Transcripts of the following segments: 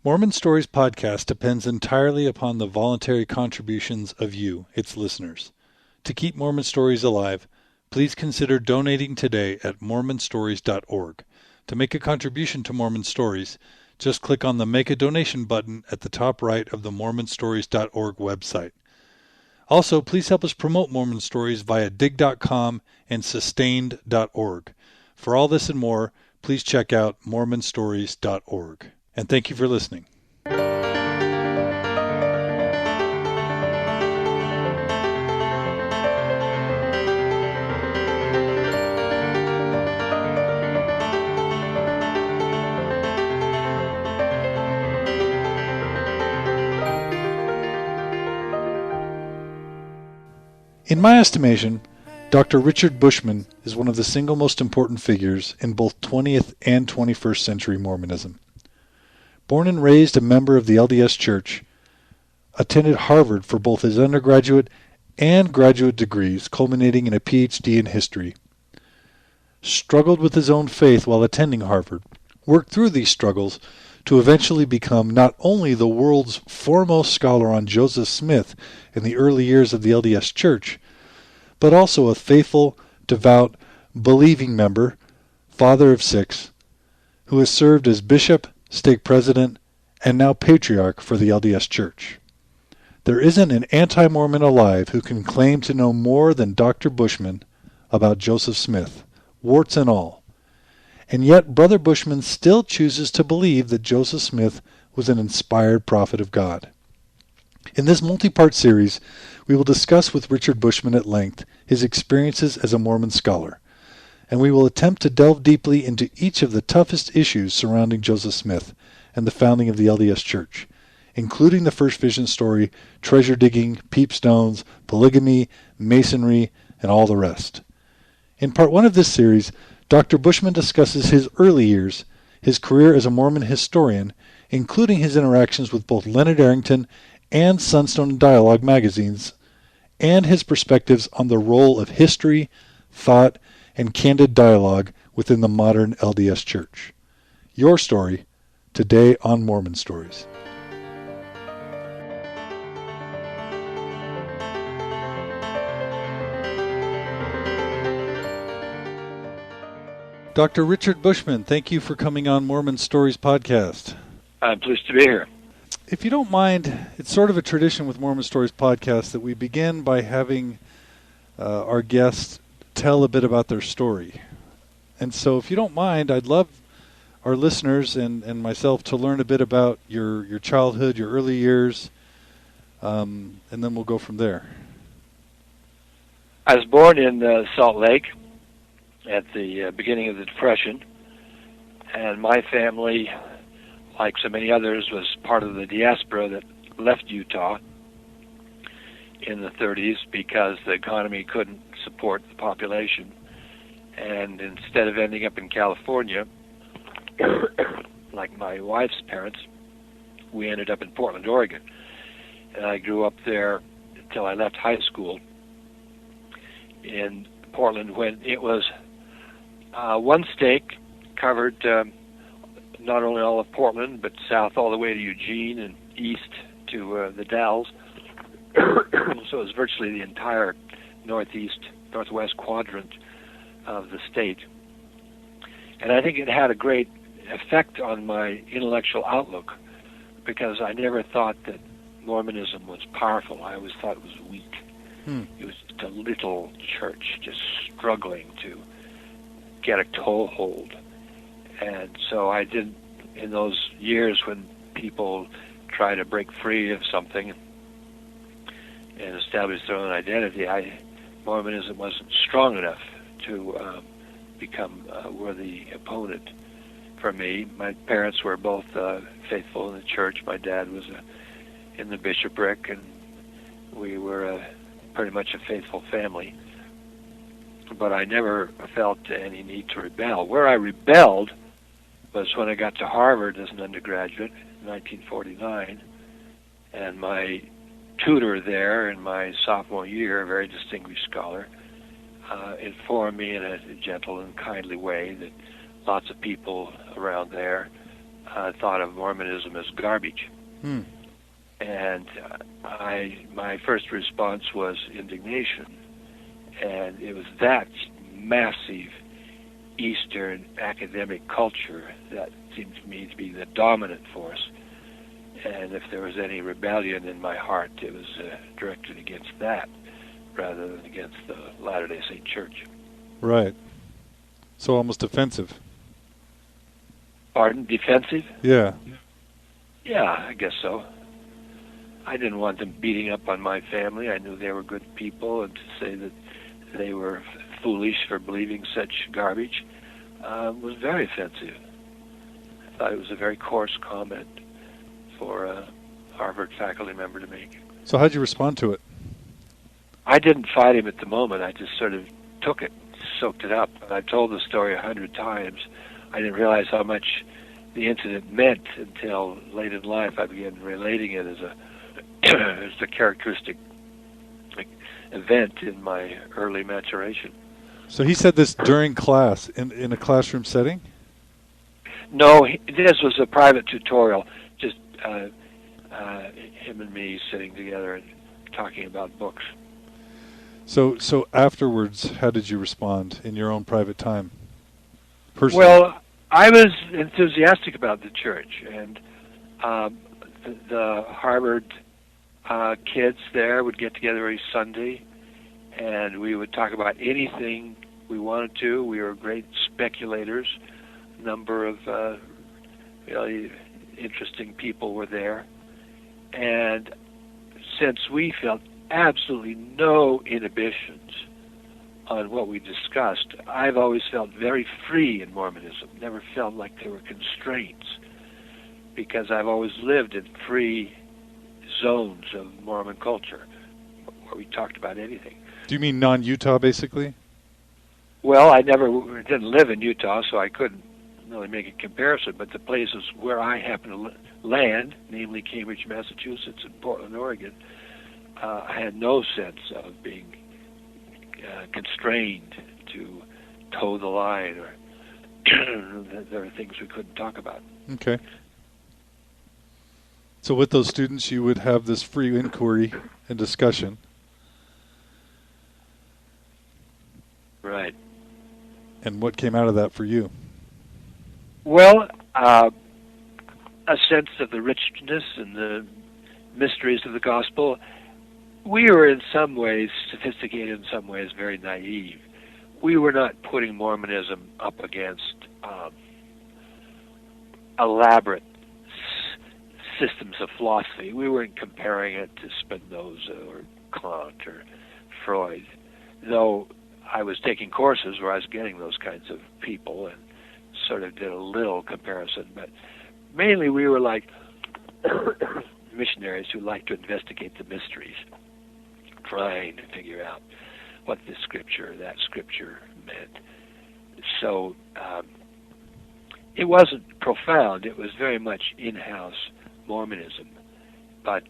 Mormon Stories podcast depends entirely upon the voluntary contributions of you, its listeners. To keep Mormon Stories alive, please consider donating today at mormonstories.org. To make a contribution to Mormon Stories, just click on the Make a Donation button at the top right of the mormonstories.org website. Also, please help us promote Mormon Stories via dig.com and sustained.org. For all this and more, please check out mormonstories.org. And thank you for listening. In my estimation, Dr. Richard Bushman is one of the single most important figures in both 20th and 21st century Mormonism. Born and raised a member of the LDS Church, attended Harvard for both his undergraduate and graduate degrees, culminating in a PhD in history. Struggled with his own faith while attending Harvard, worked through these struggles to eventually become not only the world's foremost scholar on Joseph Smith in the early years of the LDS Church, but also a faithful, devout, believing member, father of 6, who has served as bishop, stake president, and now patriarch for the LDS Church. There isn't an anti-Mormon alive who can claim to know more than Dr. Bushman about Joseph Smith, warts and all. And yet Brother Bushman still chooses to believe that Joseph Smith was an inspired prophet of God. In this multi-part series, we will discuss with Richard Bushman at length his experiences as a Mormon scholar, and we will attempt to delve deeply into each of the toughest issues surrounding Joseph Smith and the founding of the LDS Church, including the first vision story, treasure digging, peepstones, polygamy, masonry, and all the rest. In part 1 of this series, Dr. Bushman discusses his early years, his career as a Mormon historian, including his interactions with both Leonard Arrington and Sunstone and Dialogue magazines, and his perspectives on the role of history, thought, and candid dialogue within the modern LDS Church. Your story, today on Mormon Stories. Dr. Richard Bushman, thank you for coming on Mormon Stories podcast. I'm pleased to be here. If you don't mind, it's sort of a tradition with Mormon Stories podcast that we begin by having our guests tell a bit about their story. And so if you don't mind, I'd love our listeners and myself to learn a bit about your childhood, your early years, and then we'll go from there. I was born in Salt Lake at the beginning of the Depression, and my family, like so many others, was part of the diaspora that left Utah in the 30s because the economy couldn't support the population. And instead of ending up in California, like my wife's parents, we ended up in Portland, Oregon. And I grew up there until I left high school in Portland, when it was one stake covered not only all of Portland, but south all the way to Eugene and east to the Dalles. So it was virtually the entire northwest quadrant of the state. And I think it had a great effect on my intellectual outlook, because I never thought that Mormonism was powerful. I always thought it was weak. It was just a little church just struggling to get a toehold. And so I did, in those years when people try to break free of something and establish their own identity, Mormonism wasn't strong enough to become a worthy opponent for me. My parents were both faithful in the church. My dad was in the bishopric, and we were pretty much a faithful family. But I never felt any need to rebel. Where I rebelled was when I got to Harvard as an undergraduate in 1949, and my tutor there in my sophomore year, a very distinguished scholar, informed me in a gentle and kindly way that lots of people around there thought of Mormonism as garbage. Hmm. And my first response was indignation. And it was that massive Eastern academic culture that seemed to me to be the dominant force. And if there was any rebellion in my heart, it was directed against that rather than against the Latter-day Saint Church. Right. So almost offensive. Pardon? Defensive? Yeah. Yeah, I guess so. I didn't want them beating up on my family. I knew they were good people, and to say that they were foolish for believing such garbage was very offensive. I thought it was a very coarse comment for a Harvard faculty member to make. So how'd you respond to it? I didn't fight him at the moment. I just sort of took it, soaked it up. And I've told the story 100 times. I didn't realize how much the incident meant until late in life. I began relating it as a characteristic event in my early maturation. So he said this during class, in a classroom setting? No, this was a private tutorial, just him and me sitting together and talking about books. So afterwards, how did you respond in your own private time? Personally? Well, I was enthusiastic about the church, and the Harvard kids there would get together every Sunday, and we would talk about anything we wanted to. We were great speculators. A number of really interesting people were there. And since we felt absolutely no inhibitions on what we discussed, I've always felt very free in Mormonism, never felt like there were constraints, because I've always lived in free zones of Mormon culture where we talked about anything. Do you mean non-Utah, basically? Well, I didn't live in Utah, so I couldn't really make a comparison, but the places where I happened to land, namely Cambridge, Massachusetts, and Portland, Oregon, I had no sense of being constrained to toe the line, or there are things we couldn't talk about. Okay. So with those students, you would have this free inquiry and discussion. Right. And what came out of that for you? Well, a sense of the richness and the mysteries of the gospel. We were in some ways sophisticated, in some ways very naive. We were not putting Mormonism up against elaborate systems of philosophy. We weren't comparing it to Spinoza or Kant or Freud, though I was taking courses where I was getting those kinds of people and sort of did a little comparison. But mainly we were like missionaries who liked to investigate the mysteries, trying to figure out what this scripture or that scripture meant. So it wasn't profound. It was very much in-house Mormonism, but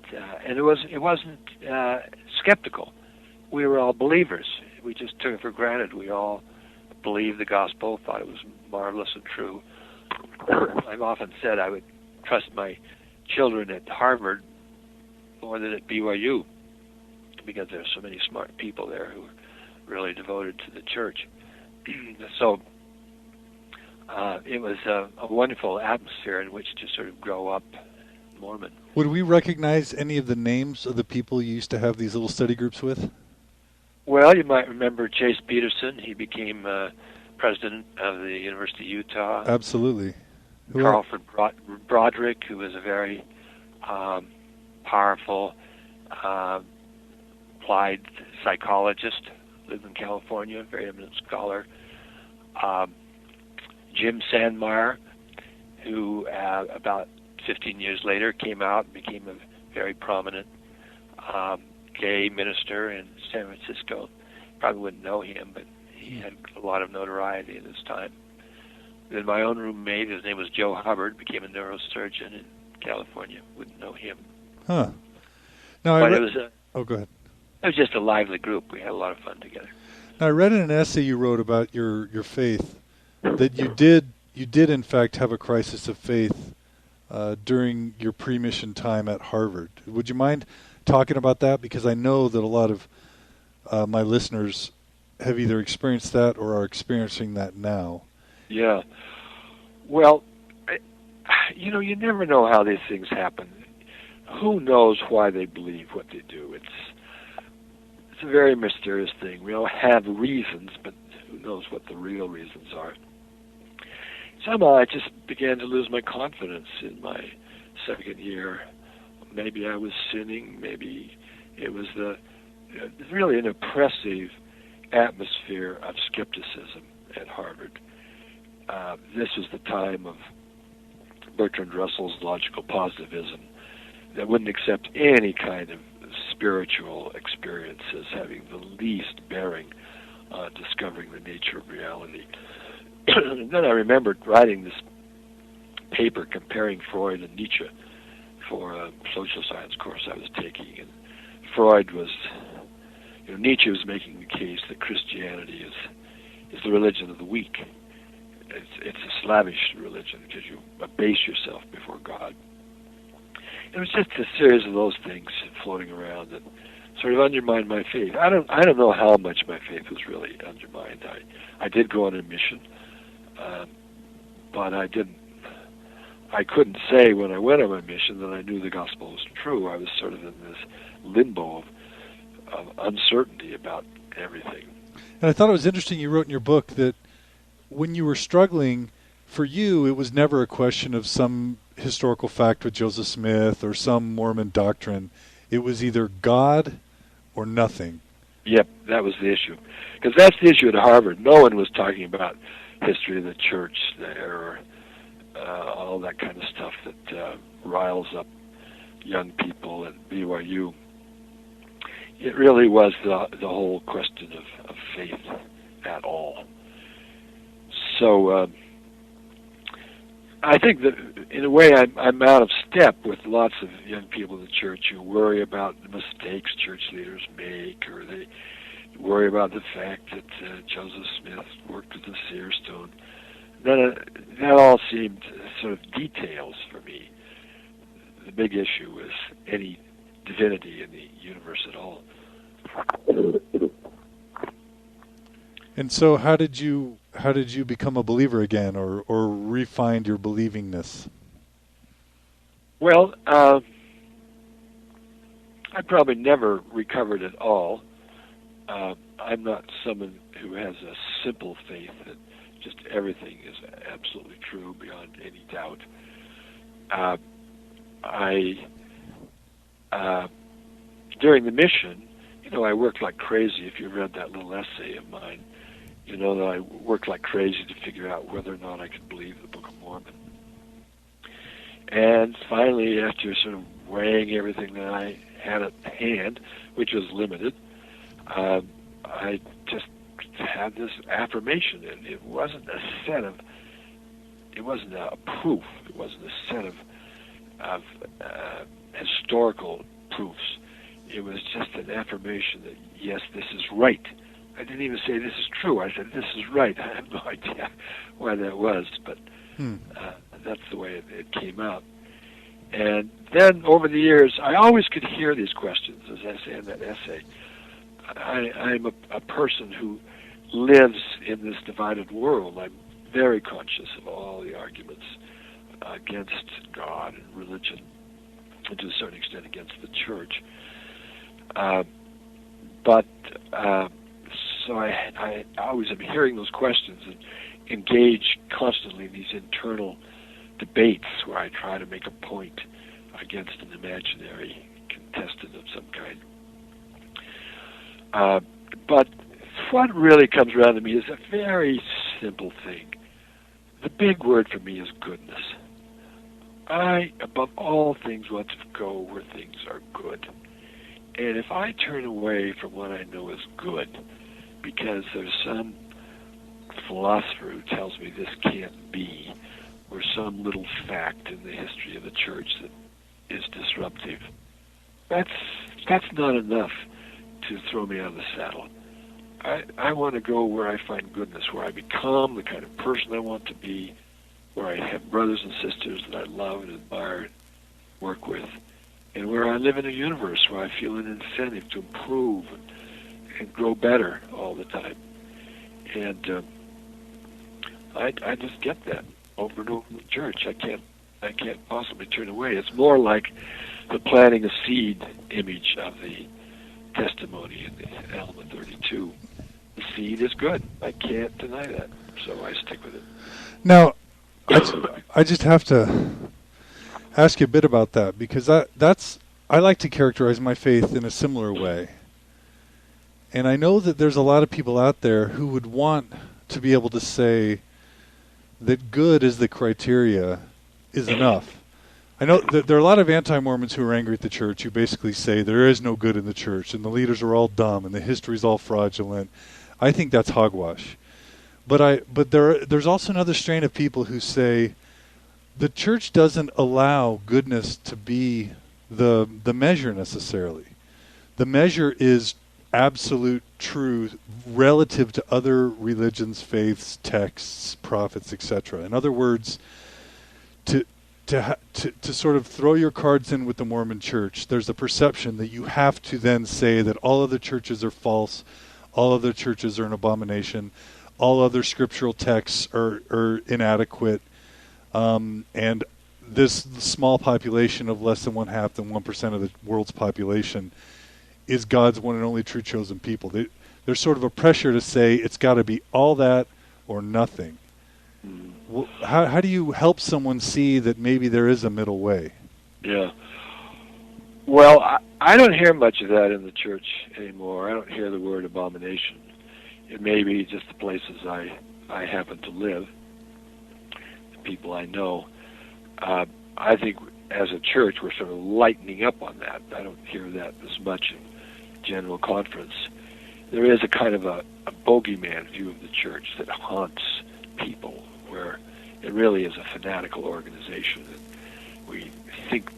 and it wasn't skeptical. We were all believers. We just took it for granted. We all believed the gospel, thought it was marvelous and true. I've often said I would trust my children at Harvard more than at BYU, because there are so many smart people there who are really devoted to the church. So it was a wonderful atmosphere in which to sort of grow up Mormon. Would we recognize any of the names of the people you used to have these little study groups with? Well, you might remember Chase Peterson. He became president of the University of Utah. Absolutely. Carlford Broderick, who was a very powerful applied psychologist, lived in California, very eminent scholar. Jim Sandmeyer, who about 15 years later came out and became a very prominent gay minister in San Francisco. Probably wouldn't know him, but he had a lot of notoriety at his time. Then my own roommate, his name was Joe Hubbard, became a neurosurgeon in California. Wouldn't know him. Huh. No, but it was oh, go ahead. It was just a lively group. We had a lot of fun together. Now, I read in an essay you wrote about your faith that you did in fact have a crisis of faith during your pre-mission time at Harvard. Would you mind talking about that? Because I know that a lot of my listeners have either experienced that or are experiencing that now. Yeah. Well, you never know how these things happen. Who knows why they believe what they do? It's a very mysterious thing. We all have reasons, but who knows what the real reasons are. Somehow I just began to lose my confidence in my second year. Maybe I was sinning. Maybe it was really an oppressive atmosphere of skepticism at Harvard. This was the time of Bertrand Russell's logical positivism that wouldn't accept any kind of spiritual experience as having the least bearing on discovering the nature of reality. And then I remembered writing this paper comparing Freud and Nietzsche for a social science course I was taking. And Freud was, Nietzsche was making the case that Christianity is the religion of the weak. It's a slavish religion because you abase yourself before God. It was just a series of those things floating around that sort of undermined my faith. I don't know how much my faith was really undermined. I did go on a mission, but I couldn't say when I went on my mission that I knew the gospel was true. I was sort of in this limbo of uncertainty about everything. And I thought it was interesting you wrote in your book that when you were struggling, for you, it was never a question of some historical fact with Joseph Smith or some Mormon doctrine. It was either God or nothing. Yep, that was the issue. Because that's the issue at Harvard. No one was talking about history of the church there or all that kind of stuff that riles up young people at BYU. It really was the whole question of faith at all. So I think that in a way I'm out of step with lots of young people in the church who worry about the mistakes church leaders make, or they worry about the fact that Joseph Smith worked with the seer stone. That all seemed sort of details for me. The big issue was any divinity in the universe at all. And so how did you become a believer again, or refind your believingness? Well, I probably never recovered at all. I'm not someone who has a simple faith that just everything is absolutely true beyond any doubt. During the mission, I worked like crazy. If you read that little essay of mine, you know that I worked like crazy to figure out whether or not I could believe the Book of Mormon. And finally, after sort of weighing everything that I had at hand, which was limited, I just had this affirmation, and it wasn't a proof. It wasn't a set of historical proofs. It was just an affirmation that, yes, this is right. I didn't even say this is true. I said, this is right. I have no idea why that was, but that's the way it came out. And then over the years, I always could hear these questions, as I say in that essay. I'm a person who lives in this divided world. I'm very conscious of all the arguments against God and religion, and to a certain extent against the church. So I always am hearing those questions and engage constantly in these internal debates where I try to make a point against an imaginary contestant of some kind. But what really comes around to me is a very simple thing. The big word for me is goodness. I, above all things, want to go where things are good. And if I turn away from what I know is good, because there's some philosopher who tells me this can't be, or some little fact in the history of the church that is disruptive, that's not enough to throw me out of the saddle. I want to go where I find goodness, where I become the kind of person I want to be, where I have brothers and sisters that I love and admire and work with, and where I live in a universe where I feel an incentive to improve and grow better all the time. And I just get that over and over in the church. I can't possibly turn away. It's more like the planting a seed image of the testimony in the element 32. The seed is good. I can't deny that. So I stick with it. Now, I just have to ask you a bit about that, because I like to characterize my faith in a similar way. And I know that there's a lot of people out there who would want to be able to say that good is the criteria is enough. I know that there are a lot of anti-Mormons who are angry at the church, who basically say there is no good in the church and the leaders are all dumb and the history's all fraudulent. I think that's hogwash. But there's also another strain of people who say the church doesn't allow goodness to be the measure necessarily. The measure is absolute truth relative to other religions, faiths, texts, prophets, etc. In other words, to sort of throw your cards in with the Mormon church, there's a perception that you have to then say that all other churches are false, all other churches are an abomination, all other scriptural texts are inadequate, and this small population of less than 1/2 of the world's population is God's one and only true chosen people. There's sort of a pressure to say it's got to be all that or nothing. Well, how do you help someone see that maybe there is a middle way? Yeah. Well, I don't hear much of that in the church anymore. I don't hear the word abomination. It may be just the places I happen to live, the people I know. I think as a church we're sort of lightening up on that. I don't hear that as much in general conference. There is a kind of a bogeyman view of the church that haunts people, where it really is a fanatical organization, and we think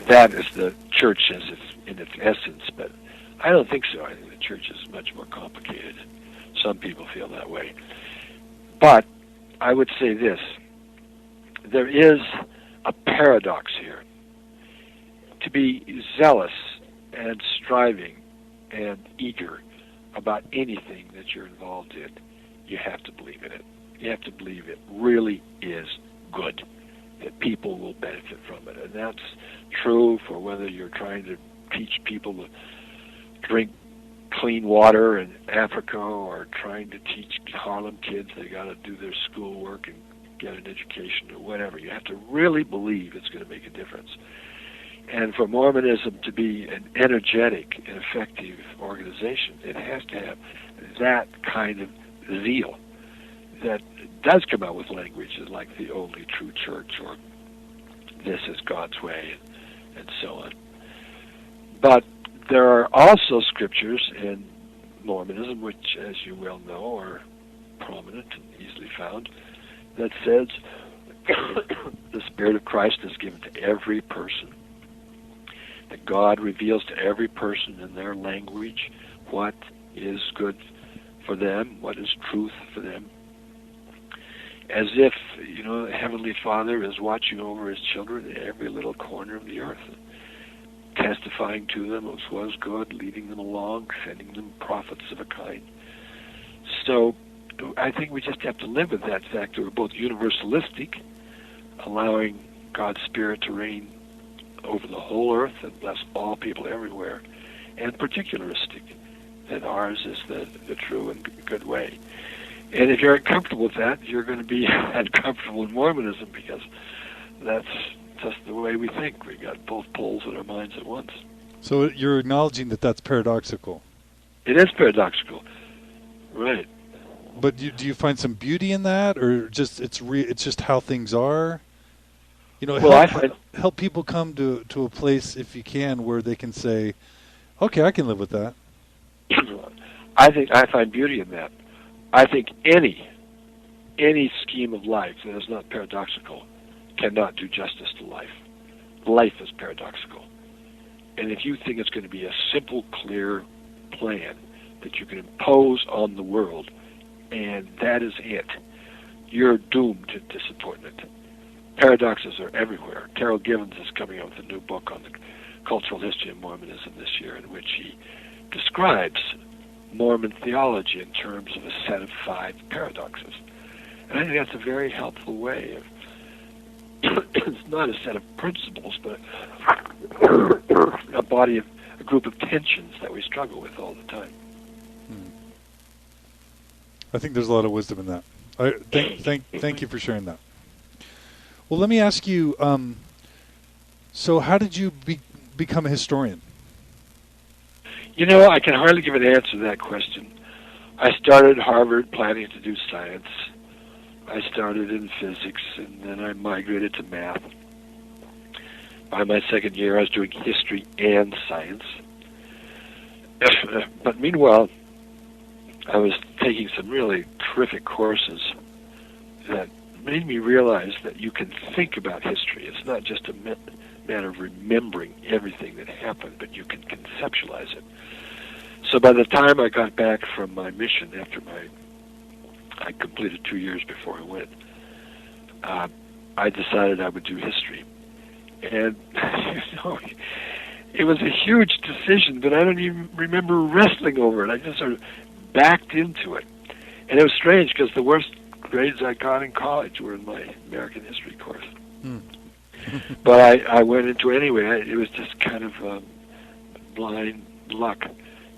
that is the church as in its essence, but I don't think so. I think the church is much more complicated. Some people feel that way. But I would say this: there is a paradox here. To be zealous and striving and eager about anything that you're involved in, you have to believe in it. You have to believe it really is good, that people will benefit from it. And that's true for whether you're trying to teach people to drink clean water in Africa, or trying to teach Harlem kids they got to do their schoolwork and get an education, or whatever. You have to really believe it's going to make a difference. And for Mormonism to be an energetic and effective organization, it has to have that kind of zeal that does come out with languages like the only true church, or this is God's way, and so on. But there are also scriptures in Mormonism, which, as you well know, are prominent and easily found, that says the Spirit of Christ is given to every person, that God reveals to every person in their language what is good for them, what is truth for them, as if, the Heavenly Father is watching over His children in every little corner of the earth, testifying to them as was good, leading them along, sending them prophets of a kind. So I think we just have to live with that fact that we're both universalistic, allowing God's Spirit to reign over the whole earth and bless all people everywhere, and particularistic, that ours is the true and good way. And if you're uncomfortable with that, you're going to be uncomfortable in Mormonism, because that's just the way we think. We got both poles in our minds at once. So you're acknowledging that that's paradoxical. It is paradoxical, right? But do you find some beauty in that, or just it's just how things are? Help people come to a place, if you can, where they can say, "Okay, I can live with that." I find beauty in that. I think any scheme of life that is not paradoxical cannot do justice to life. Life is paradoxical. And if you think it's going to be a simple, clear plan that you can impose on the world, and that is it, you're doomed to disappointment. Paradoxes are everywhere. Terrell Givens is coming out with a new book on the cultural history of Mormonism this year, in which he describes Mormon theology in terms of a set of 5 paradoxes. And I think that's a very helpful way of, it's not a set of principles, but a group of tensions that we struggle with all the time. I think there's a lot of wisdom in that. Thank you for sharing that. Well, let me ask you, so how did you become a historian? You know, I can hardly give an answer to that question. I started at Harvard planning to do science. I started in physics, and then I migrated to math. By my second year, I was doing history and science. But meanwhile, I was taking some really terrific courses that made me realize that you can think about history. It's not just a matter of remembering everything that happened, but you can conceptualize it. So by the time I got back from my mission, I completed 2 years before I went, I decided I would do history. And, it was a huge decision, but I don't even remember wrestling over it. I just sort of backed into it. And it was strange, because the worst grades I got in college were in my American history course. But I went into it anyway. It was just kind of blind luck,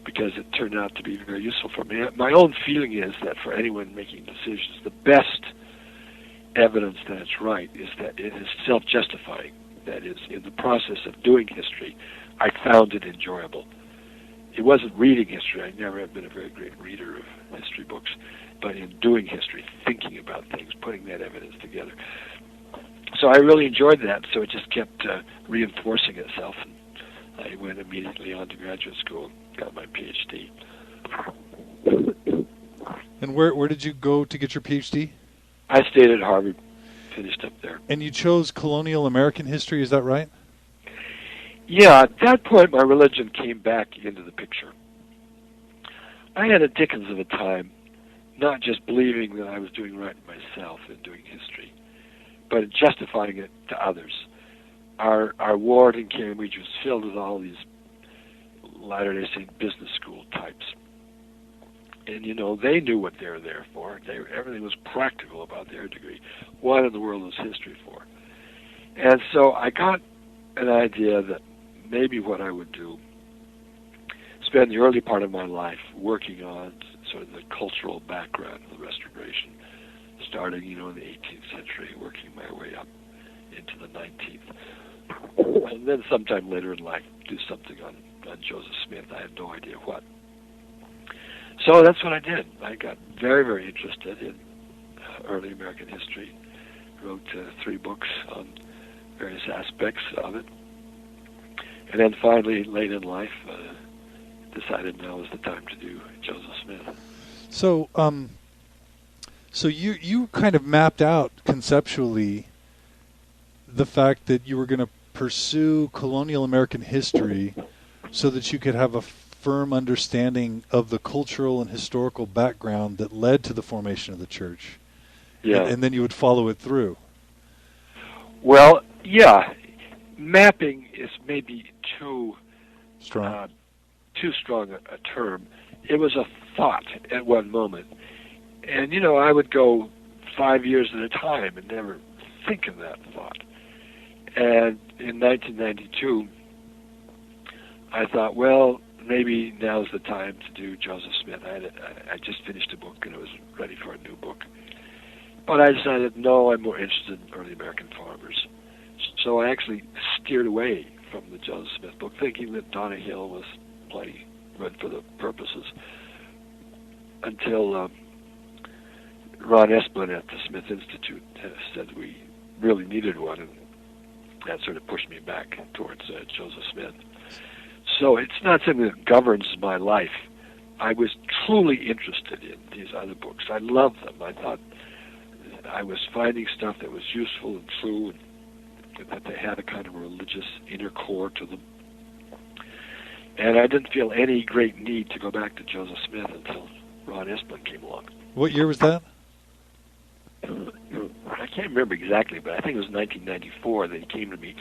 because it turned out to be very useful for me. My own feeling is that for anyone making decisions, the best evidence that it's right is that it is self-justifying. That is, in the process of doing history, I found it enjoyable. It wasn't reading history. I never have been a very great reader of history books. But in doing history, thinking about things, putting that evidence together. So I really enjoyed that, so it just kept reinforcing itself. And I went immediately on to graduate school, got my PhD. And where did you go to get your PhD? I stayed at Harvard, finished up there. And you chose colonial American history, is that right? Yeah, at that point my religion came back into the picture. I had a dickens of a time, not just believing that I was doing right myself in doing history, but justifying it to others. Our ward in Cambridge was filled with all these Latter-day Saint business school types. And, they knew what they were there for. Everything was practical about their degree. What in the world was history for? And so I got an idea that maybe what I would do, spend the early part of my life working on sort of the cultural background of the Restoration, starting, in the 18th century, working my way up into the 19th. And then sometime later in life, do something on Joseph Smith. I had no idea what. So that's what I did. I got very, very interested in early American history, wrote 3 books on various aspects of it, and then finally, late in life, decided now was the time to do Joseph Smith. So, so you kind of mapped out conceptually the fact that you were going to pursue colonial American history so that you could have a firm understanding of the cultural and historical background that led to the formation of the church. Yeah. And then you would follow it through. Well, yeah. Mapping is maybe too strong a term. It was a thought at one moment. And, I would go 5 years at a time and never think of that thought. And in 1992, I thought, well, maybe now's the time to do Joseph Smith. I just finished a book and I was ready for a new book. But I decided, no, I'm more interested in early American farmers. So I actually steered away from the Joseph Smith book, thinking that Donna Hill was plenty good for the purposes, until Ron Esplin at the Smith Institute said we really needed one, and that sort of pushed me back towards Joseph Smith. So it's not something that governs my life. I was truly interested in these other books. I loved them. I thought I was finding stuff that was useful and true, and that they had a kind of religious inner core to them. And I didn't feel any great need to go back to Joseph Smith until Ron Esplin came along. What year was that? I can't remember exactly, but I think it was 1994 that he came to me,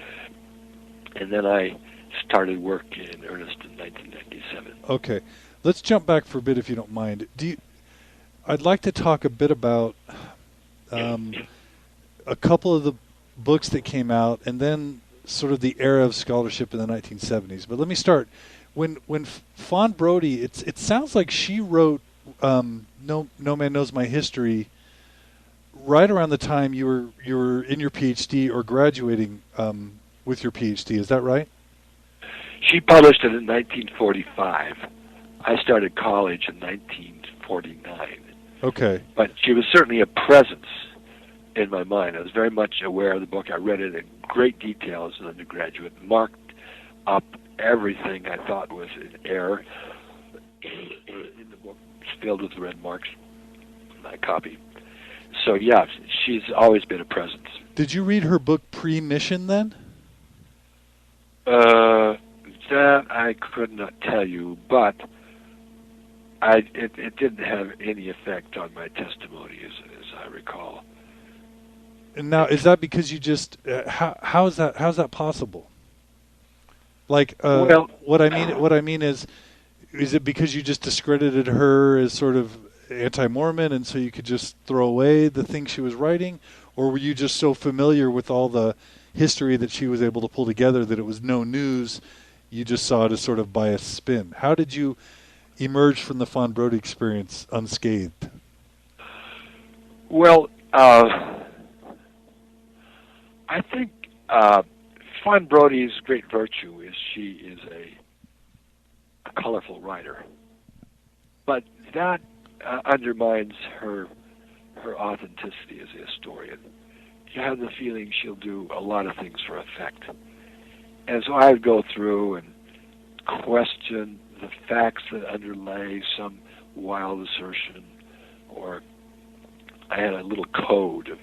and then I started work in earnest in 1997. Okay, let's jump back for a bit if you don't mind. I'd like to talk a bit about a couple of the books that came out, and then sort of the era of scholarship in the 1970s. But let me start. When Fawn Brodie, it sounds like she wrote No Man Knows My History right around the time you were in your PhD or graduating with your PhD. Is that right? She published it in 1945. I started college in 1949. Okay. But she was certainly a presence in my mind. I was very much aware of the book. I read it in great detail as an undergraduate, marked up everything I thought was in error in the book. It's filled with red marks, my copy. So, yeah, she's always been a presence. Did you read her book Pre-Mission then? That I could not tell you, but it didn't have any effect on my testimony, as I recall. And now, is that because you just how's that possible? Like, well, what I mean is it because you just discredited her as sort of anti-Mormon, and so you could just throw away the things she was writing, or were you just so familiar with all the history that she was able to pull together that it was no news? You just saw it as sort of biased spin. How did you emerge from the Fawn Brodie experience unscathed? Well, I think Fawn Brodie's great virtue is she is a colorful writer, but that undermines her authenticity as a historian. You have the feeling she'll do a lot of things for effect. And so I would go through and question the facts that underlay some wild assertion, or I had a little code of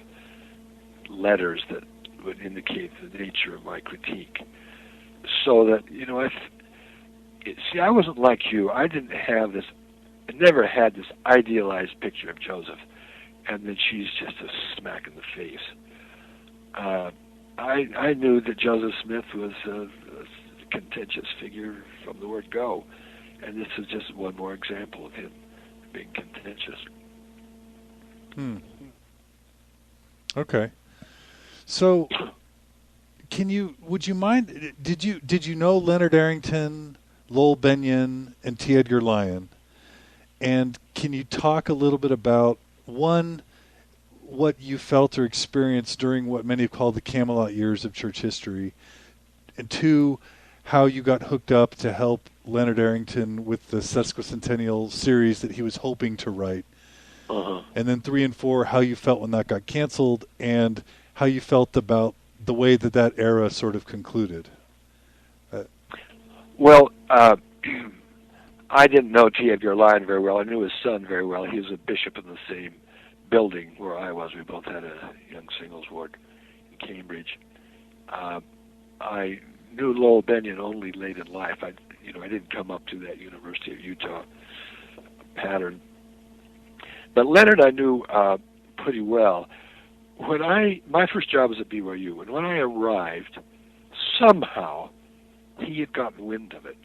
letters that would indicate the nature of my critique. So that, I wasn't like you. I never had this idealized picture of Joseph, and then she's just a smack in the face. I knew that Joseph Smith was a contentious figure from the word go, and this is just one more example of him being contentious. Okay. So, would you mind? Did you know Leonard Arrington, Lowell Benyon, and T. Edgar Lyon? And can you talk a little bit about one, what you felt or experienced during what many have called the Camelot years of church history, and two, how you got hooked up to help Leonard Arrington with the sesquicentennial series that he was hoping to write, and then 3 and 4, how you felt when that got canceled, and how you felt about the way that era sort of concluded. Well, I didn't know T. Edgar Lyon very well. I knew his son very well. He was a bishop in the same building where I was. We both had a young singles ward in Cambridge. I knew Lowell Benyon only late in life. I didn't come up to that University of Utah pattern. But Leonard I knew pretty well. My first job was at BYU, and when I arrived, somehow he had gotten wind of it.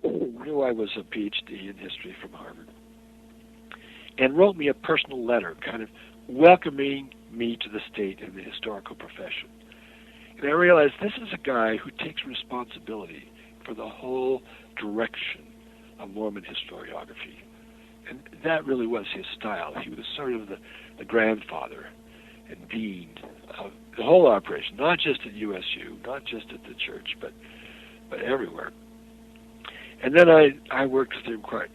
Knew I was a PhD in history from Harvard, and wrote me a personal letter, kind of welcoming me to the state and the historical profession. And I realized this is a guy who takes responsibility for the whole direction of Mormon historiography. And that really was his style. He was sort of the grandfather and dean of the whole operation, not just at USU, not just at the church, but everywhere. And then I worked with him quite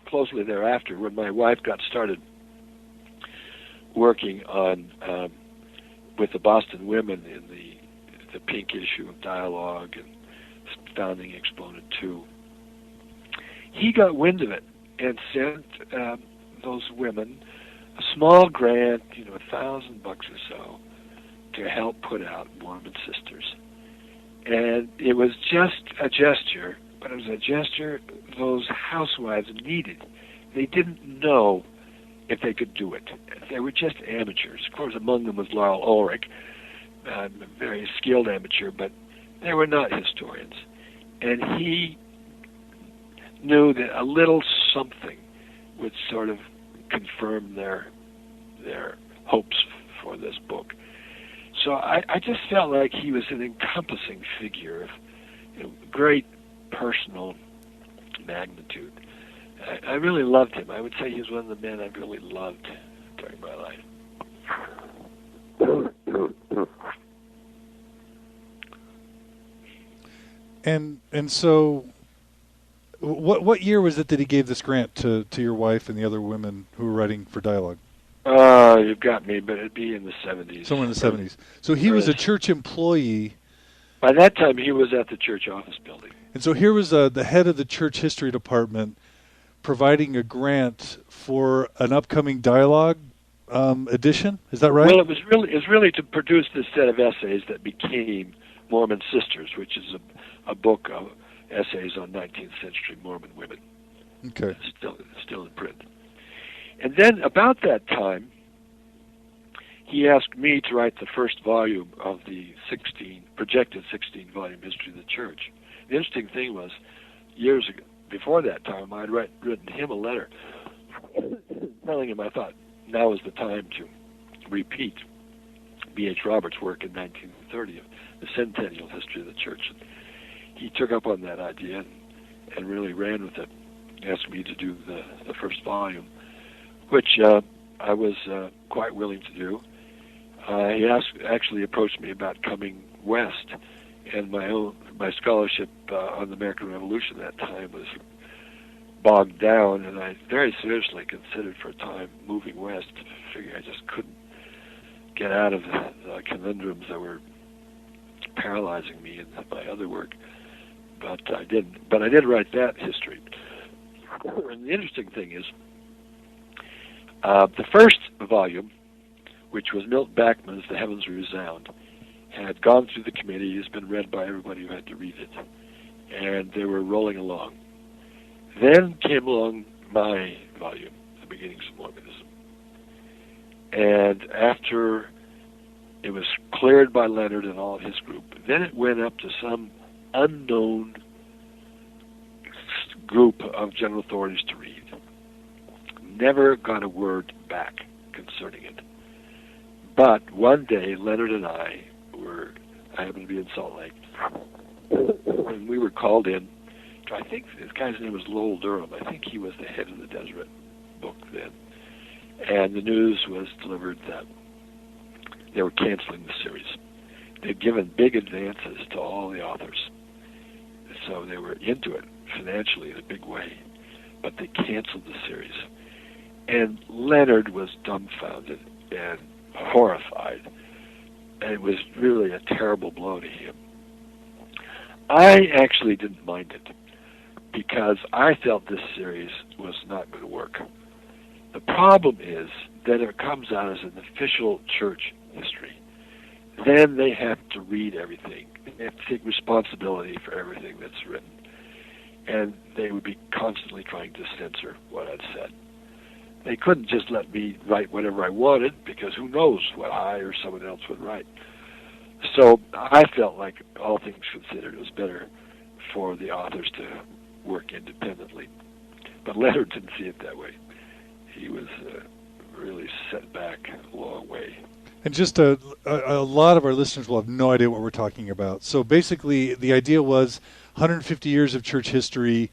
closely thereafter when my wife got started working on with the Boston women in the pink issue of Dialogue and Founding Exponent 2. He got wind of it and sent those women a small grant, $1,000 or so, to help put out Mormon Sisters. And it was just a gesture, but it was a gesture those housewives needed. They didn't know if they could do it. They were just amateurs. Of course, among them was Laurel Ulrich, a very skilled amateur, but they were not historians. And he knew that a little something would sort of confirm their hopes for this book. So I just felt like he was an encompassing figure of great personal magnitude. I really loved him. I would say he was one of the men I really loved during my life. And so, what year was it that he gave this grant to your wife and the other women who were writing for Dialogue? You've got me, but it'd be in the 70s. Somewhere in the 70s. So he was a church employee. By that time, he was at the church office building. And so here was the head of the church history department providing a grant for an upcoming Dialogue edition. Is that right? Well, it was really to produce this set of essays that became Mormon Sisters, which is a book of essays on 19th century Mormon women. Okay. Still in print. And then about that time, he asked me to write the first volume of the projected 16-volume history of the church. The interesting thing was, years ago, before that time, I'd written him a letter telling him I thought now was the time to repeat B.H. Roberts' work in 1930, the centennial history of the church. And he took up on that idea and really ran with it, asked me to do the first volume, which I was quite willing to do. He actually approached me about coming west, and my scholarship on the American Revolution at that time was bogged down, and I very seriously considered for a time moving west. Figuring I just couldn't get out of the conundrums that were paralyzing me in my other work, but I didn't. But I did write that history. And the interesting thing is, the first volume, which was Milt Bachman's The Heavens Resound, had gone through the committee. It's been read by everybody who had to read it, and they were rolling along. Then came along my volume, The Beginnings of Mormonism, and after it was cleared by Leonard and all of his group, then it went up to some unknown group of general authorities to read. Never got a word back concerning it. But one day, Leonard and I happened to be in Salt Lake, and we were called in. I think this guy's name was Lowell Durham. I think he was the head of the Deseret book then. And the news was delivered that they were canceling the series. They'd given big advances to all the authors, so they were into it financially in a big way, but they canceled the series. And Leonard was dumbfounded and horrified. And it was really a terrible blow to him. I actually didn't mind it, because I felt this series was not going to work. The problem is that it comes out as an official church history. Then they have to read everything. They have to take responsibility for everything that's written. And they would be constantly trying to censor what I'd said. They couldn't just let me write whatever I wanted, because who knows what I or someone else would write. So I felt like, all things considered, it was better for the authors to work independently. But Leonard didn't see it that way. He was really set back a long way. And just a lot of our listeners will have no idea what we're talking about. So basically, the idea was 150 years of church history,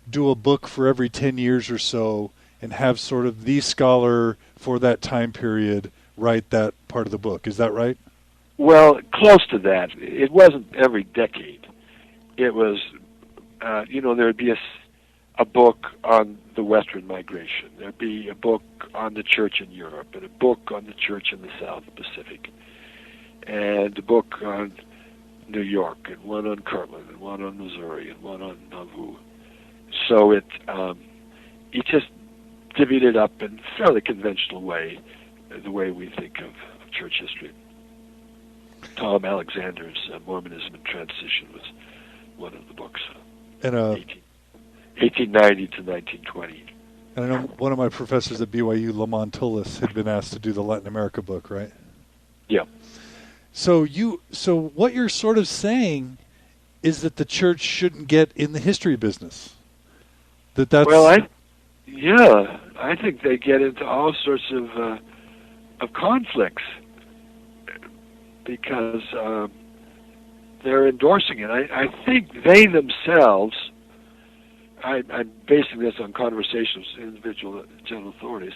do a book for every 10 years or so, and have sort of the scholar for that time period write that part of the book. Is that right? Well, close to that. It wasn't every decade. It was, there would be a book on the Western migration. There'd be a book on the church in Europe, and a book on the church in the South Pacific, and a book on New York, and one on Kirtland, and one on Missouri, and one on Nauvoo. So it just divvied it up in a fairly conventional way, the way we think of church history. Tom Alexander's Mormonism and Transition was one of the books, And 1890 to 1920. And I know one of my professors at BYU, Lamont Tullis, had been asked to do the Latin America book, right? Yeah. So what you're sort of saying is that the church shouldn't get in the history business. Well, I think they get into all sorts of conflicts because they're endorsing it. I think they themselves, I'm basing this on conversations with individual general authorities,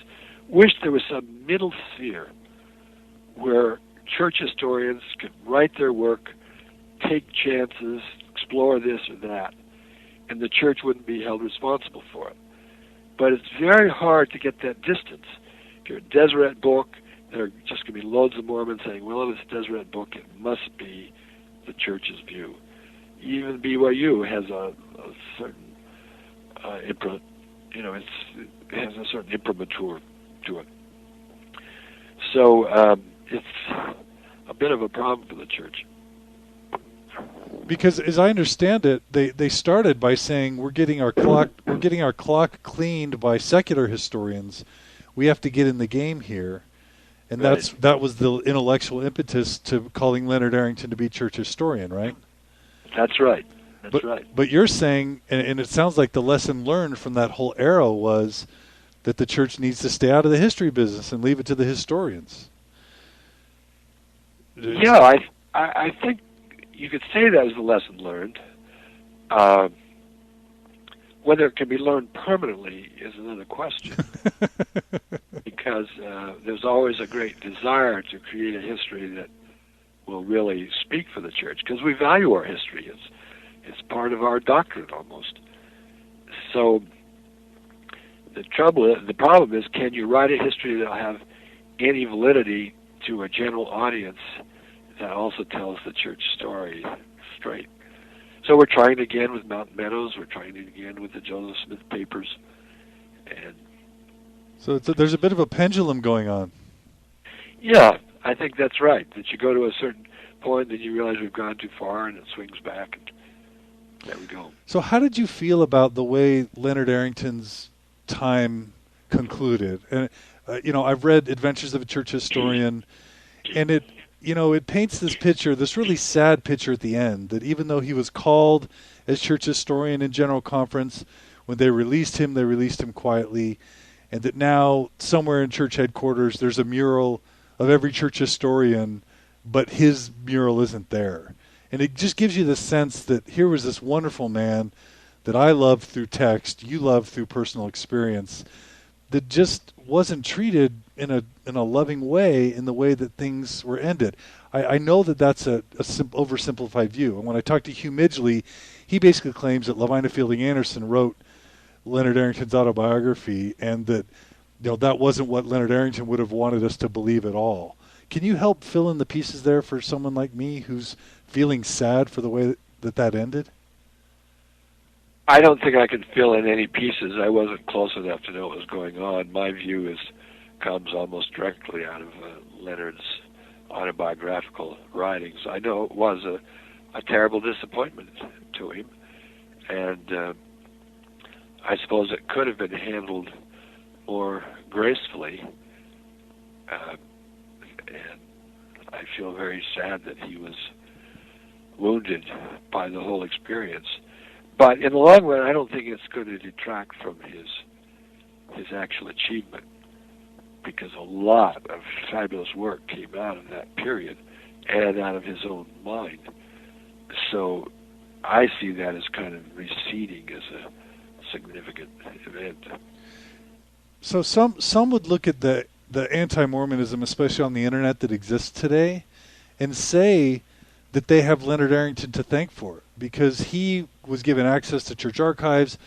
wish there was some middle sphere where church historians could write their work, take chances, explore this or that, and the church wouldn't be held responsible for it. But it's very hard to get that distance. If you're a Deseret book, there are just going to be loads of Mormons saying, well, if it's a Deseret book, it must be the church's view. Even BYU has a certain it has a certain imprimatur to it. So it's a bit of a problem for the church. Because as I understand it, they started by saying we're getting our clock cleaned by secular historians. We have to get in the game here. And right. that was the intellectual impetus to calling Leonard Arrington to be church historian, right? That's right. Right. But you're saying, and it sounds like the lesson learned from that whole era was that the church needs to stay out of the history business and leave it to the historians. Yeah, I think you could say that as a lesson learned. Whether it can be learned permanently is another question. Because there's always a great desire to create a history that will really speak for the church, because we value our history. It's part of our doctrine almost. So the problem is, can you write a history that'll have any validity to a general audience that also tells the church story straight? So we're trying again with Mountain Meadows. We're trying again with the Joseph Smith papers, and so there's a bit of a pendulum going on. Yeah, I think that's right. That you go to a certain point, then you realize we've gone too far, and it swings back, and there we go. So how did you feel about the way Leonard Arrington's time concluded? And I've read Adventures of a Church Historian, and it paints this picture, this really sad picture at the end, that even though he was called as church historian in General Conference, when they released him quietly, and that now somewhere in church headquarters there's a mural of every church historian, but his mural isn't there. And it just gives you the sense that here was this wonderful man that I loved through text, you loved through personal experience, that just wasn't treated in a loving way, in the way that things were ended. I know that that's a oversimplified view. And when I talked to Hugh Midgley, he basically claims that Lavina Fielding Anderson wrote Leonard Arrington's autobiography, and that that wasn't what Leonard Arrington would have wanted us to believe at all. Can you help fill in the pieces there for someone like me who's feeling sad for the way that ended? I don't think I can fill in any pieces. I wasn't close enough to know what was going on. My view comes almost directly out of Leonard's autobiographical writings. I know it was a terrible disappointment to him, and I suppose it could have been handled more gracefully, and I feel very sad that he was wounded by the whole experience. But in the long run, I don't think it's going to detract from his actual achievement, because a lot of fabulous work came out of that period and out of his own mind. So I see that as kind of receding as a significant event. So some would look at the anti-Mormonism, especially on the internet, that exists today, and say that they have Leonard Arrington to thank for it, because he was given access to church archives.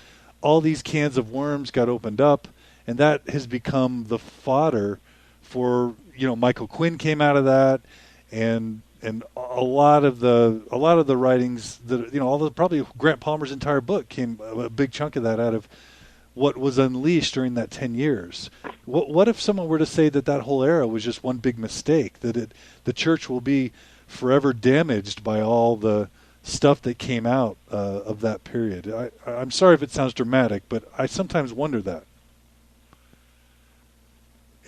All these cans of worms got opened up, and that has become the fodder for, Michael Quinn came out of that, and a lot of the writings that probably Grant Palmer's entire book came, a big chunk of that, out of what was unleashed during that 10 years. What if someone were to say that whole era was just one big mistake, that the church will be forever damaged by all the stuff that came out of that period? I'm sorry if it sounds dramatic, but I sometimes wonder that.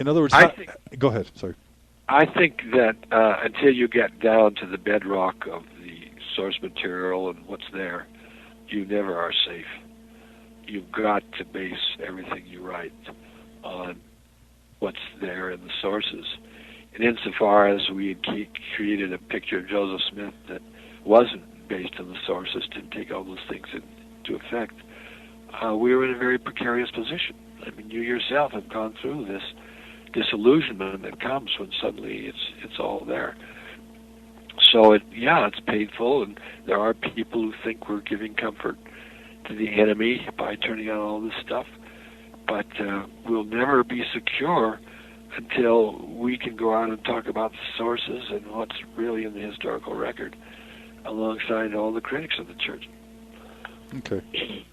In other words, go ahead. Sorry. I think that until you get down to the bedrock of the source material and what's there, you never are safe. You've got to base everything you write on what's there in the sources. And insofar as we had created a picture of Joseph Smith that wasn't based on the sources, didn't take all those things into effect, we were in a very precarious position. I mean, you yourself have gone through this disillusionment that comes when suddenly it's all there. So it's painful, and there are people who think we're giving comfort to the enemy by turning out all this stuff, but we'll never be secure until we can go out and talk about the sources and what's really in the historical record alongside all the critics of the church. Okay.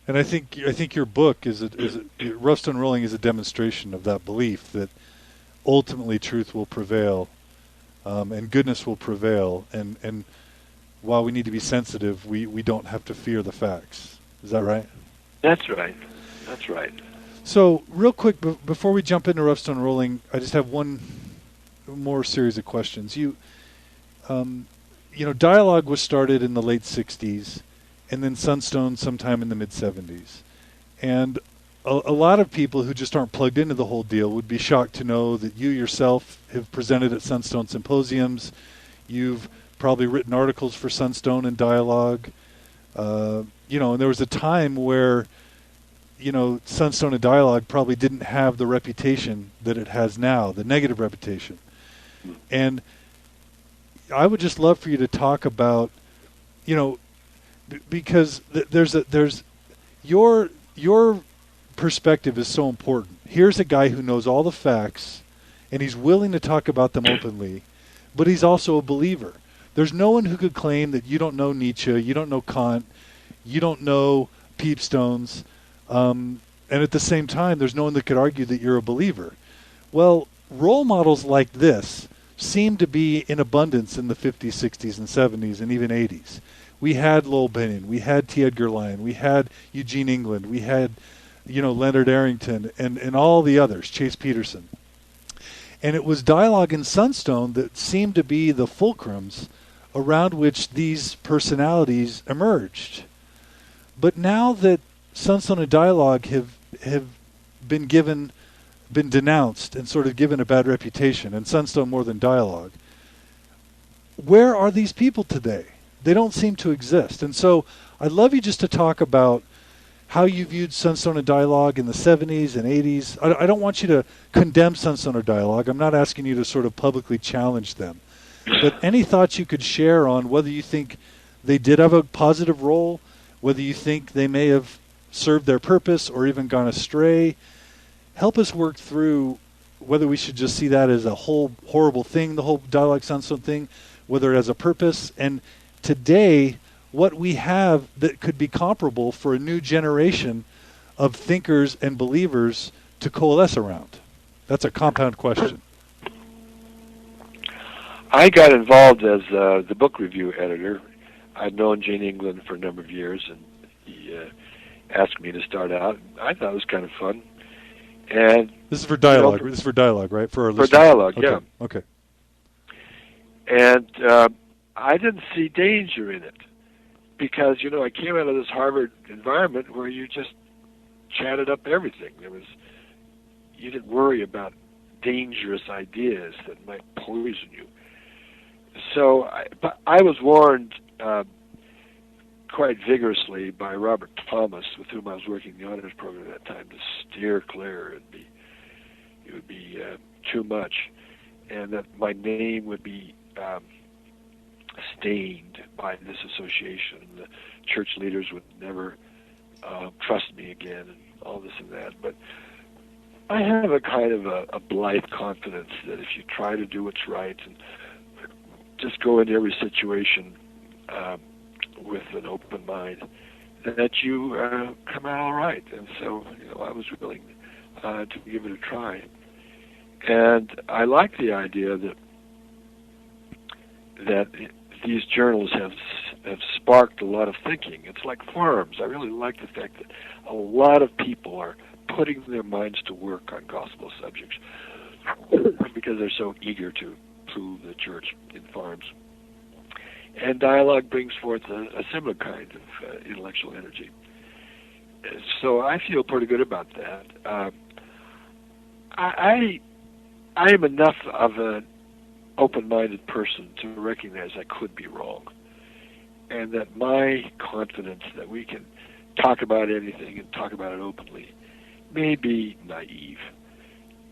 And I think your book is Rough Stone Rolling is a demonstration of that belief that ultimately truth will prevail, and goodness will prevail, and while we need to be sensitive, we don't have to fear the facts. Is that right? That's right. That's right. So, real quick, before we jump into Rough Stone Rolling, I just have one more series of questions. Dialogue was started in the late 60s, and then Sunstone sometime in the mid-70s. And a lot of people who just aren't plugged into the whole deal would be shocked to know that you yourself have presented at Sunstone symposiums. You've probably written articles for Sunstone and Dialogue. And there was a time where, Sunstone and Dialogue probably didn't have the reputation that it has now, the negative reputation. And I would just love for you to talk about, because there's your perspective is so important. Here's a guy who knows all the facts, and he's willing to talk about them openly, but he's also a believer. There's no one who could claim that you don't know Nietzsche, you don't know Kant, you don't know Peepstones, and at the same time, there's no one that could argue that you're a believer. Well, role models like this seem to be in abundance in the 50s, 60s, and 70s, and even 80s. We had Lowell Bennion, we had T. Edgar Lyon, we had Eugene England, we had, Leonard Arrington, and all the others, Chase Peterson. And it was Dialogue and Sunstone that seemed to be the fulcrums around which these personalities emerged. But now that Sunstone and Dialogue have been denounced and sort of given a bad reputation, and Sunstone more than Dialogue, where are these people today? They don't seem to exist. And so I'd love you just to talk about how you viewed Sunstone and Dialogue in the 70s and 80s. I don't want you to condemn Sunstone or Dialogue. I'm not asking you to sort of publicly challenge them. But any thoughts you could share on whether you think they did have a positive role, whether you think they may have served their purpose or even gone astray. Help us work through whether we should just see that as a whole horrible thing, the whole Dialogue Sunstone thing, whether it has a purpose, and today what we have that could be comparable for a new generation of thinkers and believers to coalesce around. That's a compound question. I got involved as the book review editor. I'd known Gene England for a number of years, and he asked me to start out. I thought it was kind of fun. And this is for Dialogue. This is for Dialogue, right? For our listeners. For Dialogue, okay. Yeah. Okay. And I didn't see danger in it because, I came out of this Harvard environment where you just chatted up everything. You didn't worry about dangerous ideas that might poison you. So I was warned quite vigorously by Robert Thomas, with whom I was working in the honors program at that time, to steer clear. It would be too much, and that my name would be stained by this association. The church leaders would never trust me again, and all this and that. But I have a kind of a blithe confidence that if you try to do what's right and just go into every situation with an open mind, that you come out all right. And so, I was willing to give it a try. And I like the idea that these journals have sparked a lot of thinking. It's like forums. I really like the fact that a lot of people are putting their minds to work on gospel subjects because they're so eager to prove the church in farms. And dialogue brings forth a similar kind of intellectual energy. So I feel pretty good about that. I am enough of an open-minded person to recognize I could be wrong, and that my confidence that we can talk about anything and talk about it openly may be naive,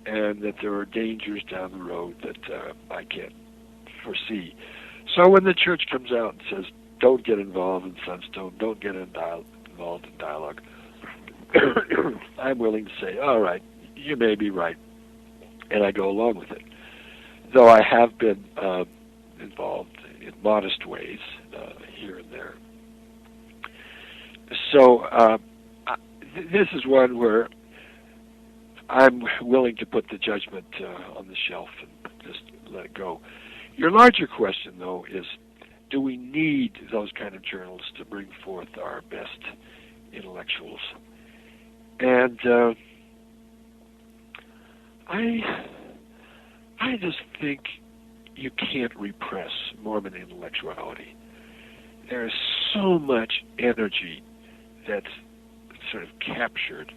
and that there are dangers down the road that I can't foresee. So when the church comes out and says, don't get involved in Sunstone, don't get involved in dialogue, I'm willing to say, all right, you may be right, and I go along with it. Though I have been involved in modest ways here and there. So this is one where I'm willing to put the judgment on the shelf and just let it go. Your larger question, though, is do we need those kind of journals to bring forth our best intellectuals? And I just think you can't repress Mormon intellectuality. There is so much energy that's sort of captured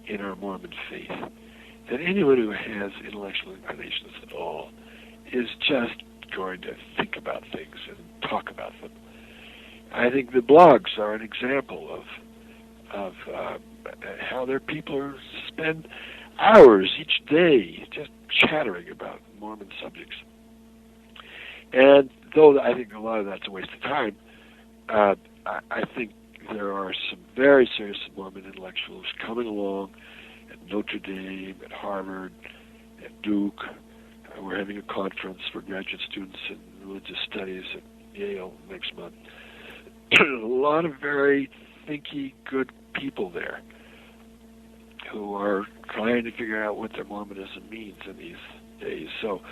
in our Mormon faith that anyone who has intellectual inclinations at all is just going to think about things and talk about them. I think the blogs are an example of how their people spend hours each day just chattering about Mormon subjects. And though I think a lot of that's a waste of time, I think there are some very serious Mormon intellectuals coming along at Notre Dame, at Harvard, at Duke. We're having a conference for graduate students in religious studies at Yale next month. A lot of very thinky, good people there who are trying to figure out what their Mormonism means in these days. So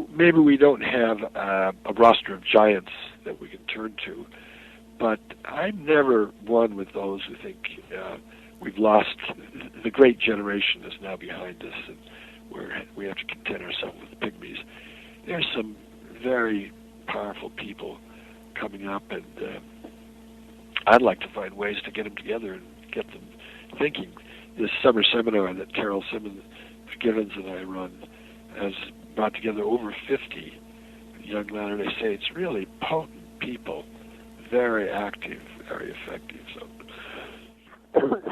maybe we don't have a roster of giants that we can turn to, but I'm never one with those who think we've lost, the great generation is now behind us, and we have to content ourselves with the pygmies. There's some very powerful people coming up, and I'd like to find ways to get them together and get them thinking. This summer seminar that Carol Gibbons and I run has brought together over 50 young Latter-day Saints, really potent people, very active, very effective.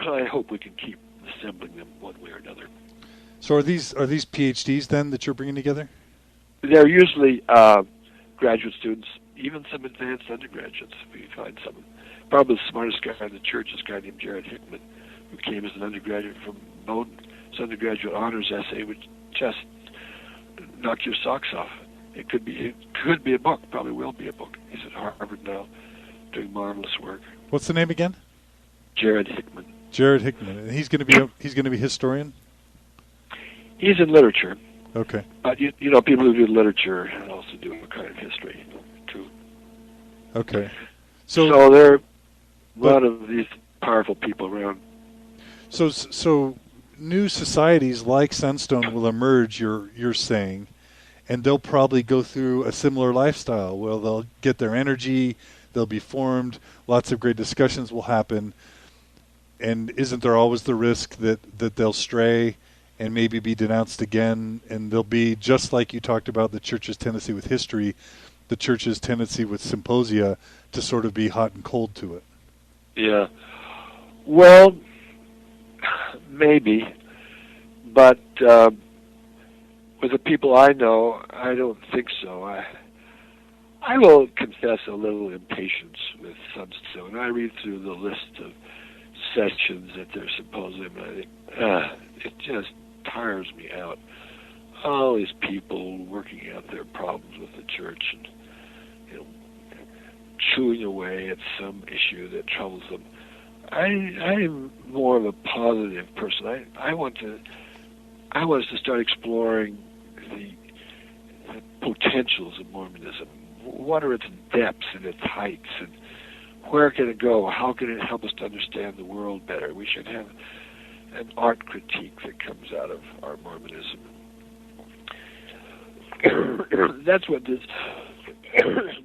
So I hope we can keep assembling them one way or another. So are these PhDs then that you're bringing together? They're usually graduate students, even some advanced undergraduates. We find some. Probably the smartest guy in the church is a guy named Jared Hickman, who came as an undergraduate from Bowdoin. His undergraduate honors essay would just knock your socks off. It could be a book, probably will be a book. He's at Harvard now, doing marvelous work. What's the name again? Jared Hickman. Jared Hickman, and he's going to be historian. He's in literature. Okay. But you know, people who do literature also do a kind of history too. Okay. So there are a lot of these powerful people around. So new societies like Sunstone will emerge, you're saying, and they'll probably go through a similar lifestyle. Well, they'll get their energy, they'll be formed, lots of great discussions will happen, and isn't there always the risk that they'll stray and maybe be denounced again, and they'll be, just like you talked about the church's tendency with history, the church's tendency with symposia to sort of be hot and cold to it? Yeah. Well, maybe, but with the people I know, I don't think so. I will confess a little impatience with Sunstone. I read through the list of sessions at their symposium, and I think, it just tires me out. All these people working out their problems with the church and, you know, chewing away at some issue that troubles them. I'm more of a positive person. I want us to start exploring the potentials of Mormonism. What are its depths and its heights, and where can it go? How can it help us to understand the world better? We should have an art critique that comes out of our Mormonism. That's what this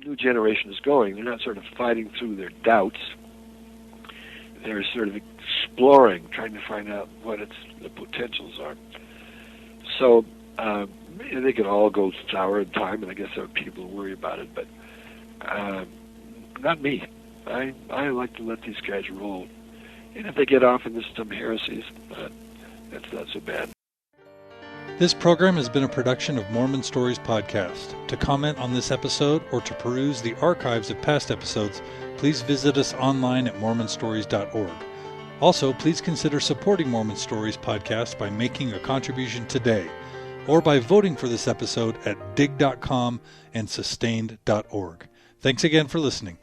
new generation is going. They're not sort of fighting through their doubts. They're sort of exploring, trying to find out what the potentials are. So they could all go sour in time, and I guess there are people who worry about it, but not me. I like to let these guys roll. And if they get off into some heresies, that's not so bad. This program has been a production of Mormon Stories Podcast. To comment on this episode or to peruse the archives of past episodes, please visit us online at mormonstories.org. Also, please consider supporting Mormon Stories Podcast by making a contribution today, or by voting for this episode at dig.com and sustained.org. Thanks again for listening.